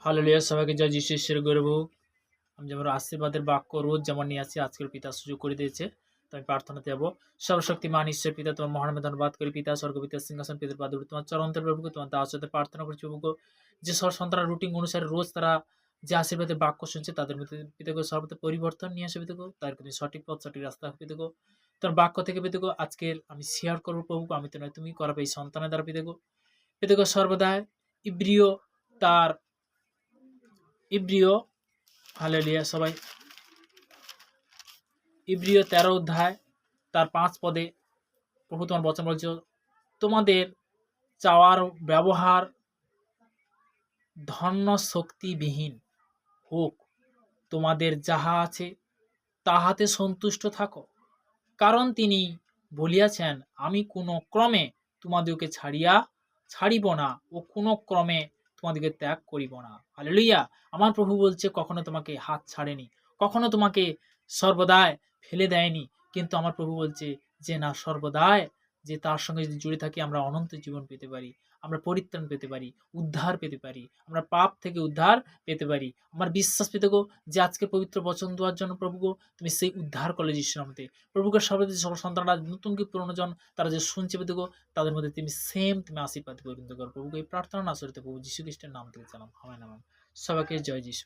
Hallelujah, সবাইকে জয় যীশু ঈশ্বরের গৌরব হোক। আমি যেমন আশীর্বাদের বাক্য রোজ যেমন নিয়ে আসি, আজকের পিতা সুযোগ করে দিয়েছে, তো আমি প্রার্থনাতে যাবো। সর্বশক্তিমান ঈশ্বর পিতা, তোমার মহানামে ধন্যবাদ করি পিতা, স্বর্গপিতা সিংহাসন পিতার পাদুর তোমার চরণের প্রভুকে তোমার দাস হতে প্রার্থনা করছি প্রভুকে। যে সব সন্তানরা রুটিন অনুসারে রোজ তারা যে আশীর্বাদের বাক্য শুনছে, তাদের মধ্যে পিতাকে সর্বদা পরিবর্তন নিয়ে আসে পিতাকে, তার কিন্তু সঠিক পথ সঠিক রাস্তা পিতাকে তোমার বাক্য থেকে পিতাকে আজকের আমি শেয়ার করবো প্রভুকে। আমি তো নয়, তুমি করাবে এই সন্তানের দ্বারা পিতাকে। পিতাকে সর্বদাই ইব্রিয় তার ইব্রিয় হালেলুয়া সবাই ইব্রিয় 13 অধ্যায় তার 5 পদে প্রভু তোমার বচন বলছো, তোমাদের চাওয়ার ব্যবহার ধন্য শক্তিবিহীন হোক, তোমাদের যাহা আছে তাহাতে সন্তুষ্ট থাকো, কারণ তিনি বলিয়াছেন, আমি কোনো ক্রমে তোমাদেরকে ছাড়িব না ও কোনো ক্রমে তোমাদেরকে ত্যাগ করিব না। হালেলুয়া। আমার প্রভু বলছে, কখনো তোমাকে হাত ছাড়েনি, কখনো তোমাকে সর্বদাই ফেলে দেয়নি, কিন্তু আমার প্রভু বলছে যে না, সর্বদাই যে তার সঙ্গে যদি জুড়ে থাকি, আমরা অনন্ত জীবন পেতে পারি, আমরা পরিত্রাণ পেতে পারি, উদ্ধার পেতে পারি, আমরা পাপ থেকে উদ্ধার পেতে পারি। আমার বিশ্বাস পেতে গো যে আজকে পবিত্র বচন দেওয়ার জন্য প্রভু গো, তুমি সেই উদ্ধার করলে যিশুর নামে। প্রভুকে সর্বদা সকল সন্তানরা নতুন কি পুরনো জন তারা যে শুনছে পেতে গো, তাদের মধ্যে তুমি সেম তুমি আশীর্বাদ পরিণত করো প্রভুকে। এই প্রার্থনা না সরিতে প্রভু যীশু খ্রিস্টের নাম থেকে জানাম, আমেন আমেন। সবাইকে জয় যীশু।